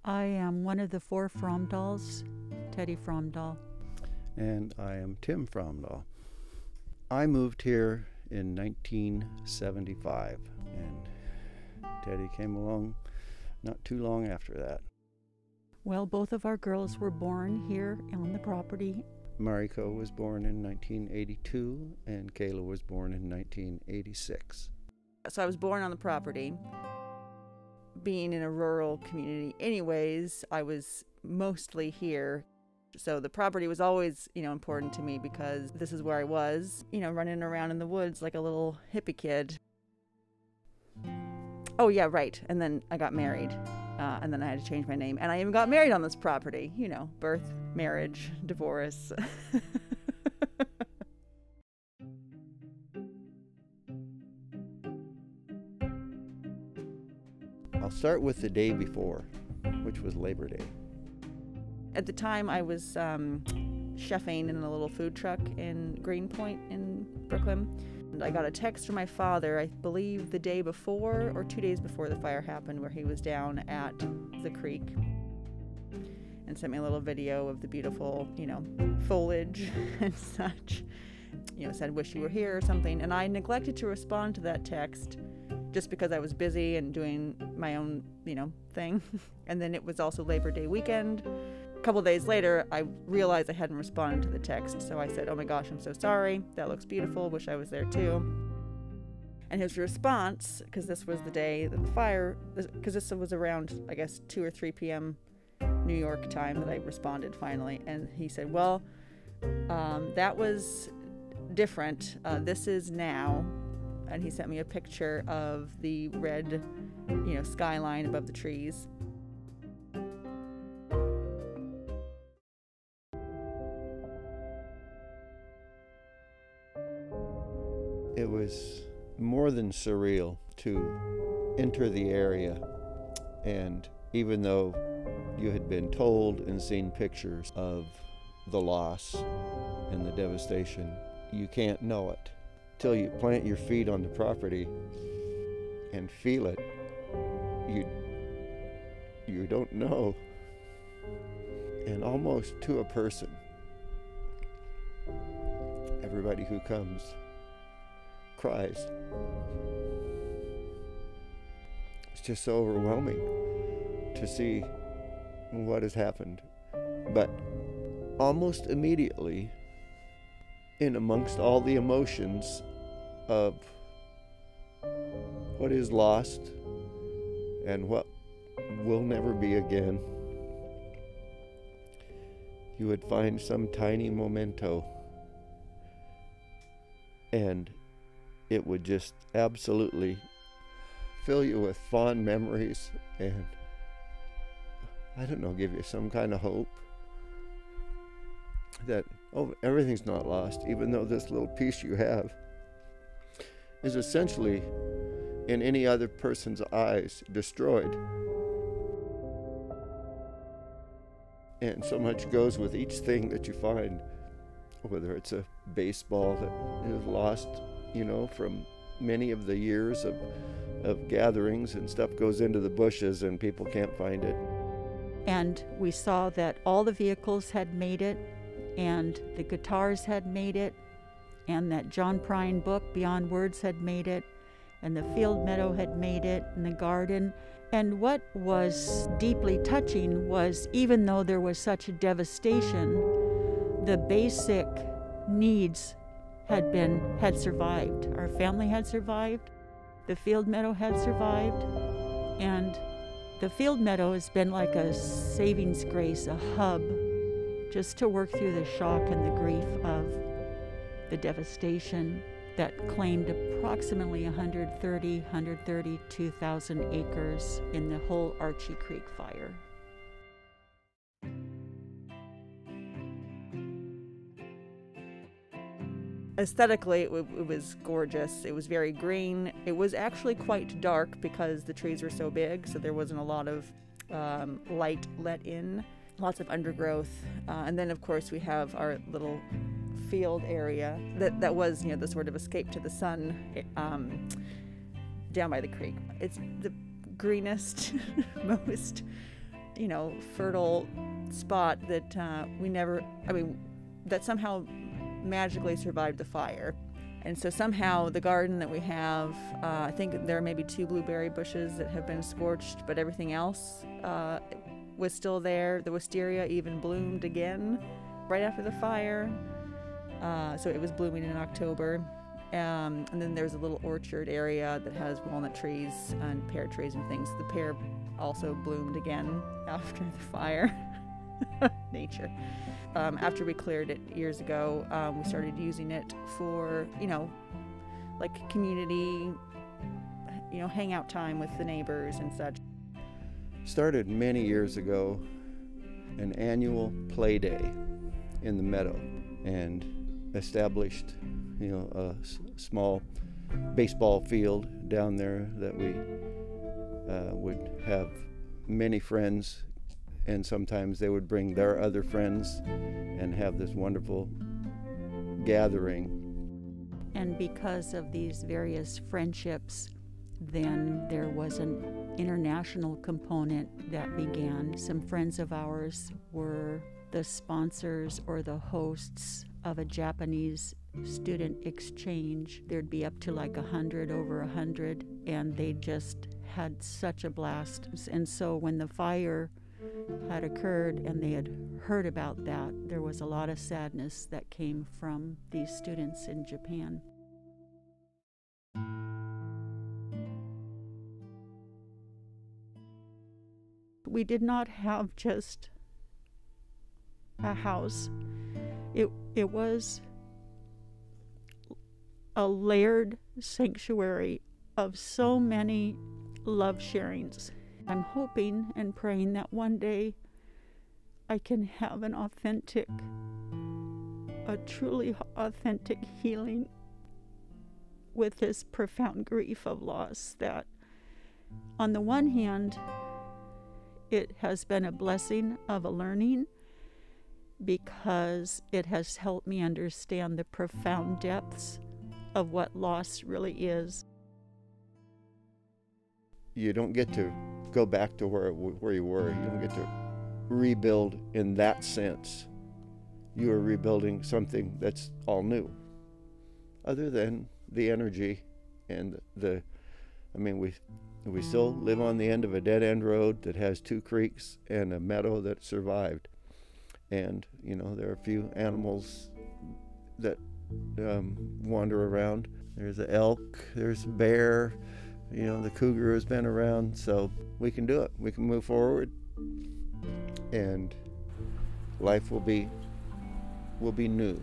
I am one of the 4 Fromdahls, Teddy Fromdahl. And I am Tim Fromdahl. I moved here in 1975, and Teddy came along not too long after that. Well, both of our girls were born here on the property. Mariko was born in 1982, and Kayla was born in 1986. So I was born on the property. Being in a rural community anyways, I was mostly here. So the property was always, important to me because this is where I was, running around in the woods like a little hippie kid. Oh yeah, right. And then I got married. And then I had to change my name. And I even got married on this property. Birth, marriage, divorce. I'll start with the day before, which was Labor Day. At the time, I was chefing in a little food truck in Greenpoint in Brooklyn. And I got a text from my father, I believe the day before or 2 days before the fire happened, where he was down at the creek and sent me a little video of the beautiful, foliage and such. Said, wish you were here or something. And I neglected to respond to that text just because I was busy and doing my own, thing. And then it was also Labor Day weekend. A couple days later, I realized I hadn't responded to the text. So I said, oh my gosh, I'm so sorry. That looks beautiful. Wish I was there too. And his response, because this was the day that the fire, because this was around, I guess, 2 or 3 p.m. New York time that I responded finally. And he said, well, that was different. This is now. And he sent me a picture of the red, skyline above the trees. It was more than surreal to enter the area, and even though you had been told and seen pictures of the loss and the devastation, you can't know it till you plant your feet on the property and feel it. You don't know. And almost to a person, everybody who comes cries. It's just so overwhelming to see what has happened. But almost immediately, in amongst all the emotions of what is lost and what will never be again, you would find some tiny memento, and it would just absolutely fill you with fond memories and, I don't know, give you some kind of hope that, oh, everything's not lost, even though this little piece you have is essentially, in any other person's eyes, destroyed. And so much goes with each thing that you find, whether it's a baseball that is lost, from many of the years of gatherings, and stuff goes into the bushes and people can't find it. And we saw that all the vehicles had made it, and the guitars had made it, and that John Prine book, Beyond Words, had made it, and the field meadow had made it, and the garden. And what was deeply touching was, even though there was such a devastation, the basic needs had survived. Our family had survived, the field meadow had survived, and the field meadow has been like a savings grace, a hub, just to work through the shock and the grief of the devastation that claimed approximately 132,000 acres in the whole Archie Creek fire. Aesthetically, it was gorgeous. It was very green. It was actually quite dark because the trees were so big, so there wasn't a lot of light let in. Lots of undergrowth. And then, of course, we have our little field area that was, the sort of escape to the sun down by the creek. It's the greenest, most, fertile spot that that somehow magically survived the fire. And so somehow the garden that we have, I think there are maybe 2 blueberry bushes that have been scorched, but everything else was still there. The wisteria even bloomed again right after the fire. So it was blooming in October. And then there's a little orchard area that has walnut trees and pear trees and things. The pear also bloomed again after the fire. Nature. After we cleared it years ago, we started using it for, like community, hangout time with the neighbors and such. Started many years ago, an annual play day in the meadow, and established, a small baseball field down there that we would have many friends, and sometimes they would bring their other friends and have this wonderful gathering. And because of these various friendships, then there was an international component that began. Some friends of ours were the sponsors or the hosts of a Japanese student exchange. There'd be up to like 100, over 100, and they just had such a blast. And so when the fire had occurred and they had heard about that, there was a lot of sadness that came from these students in Japan. We did not have just a house. It was a layered sanctuary of so many love sharings. I'm hoping and praying that one day I can have a truly authentic healing with this profound grief of loss that, on the one hand, it has been a blessing of a learning because it has helped me understand the profound depths of what loss really is. You don't get to go back to where you were. You don't get to rebuild in that sense. You are rebuilding something that's all new, other than the energy and we still live on the end of a dead-end road that has 2 creeks and a meadow that survived. And, there are a few animals that wander around. There's an elk, there's a bear, the cougar has been around, so we can do it. We can move forward, and life will be new.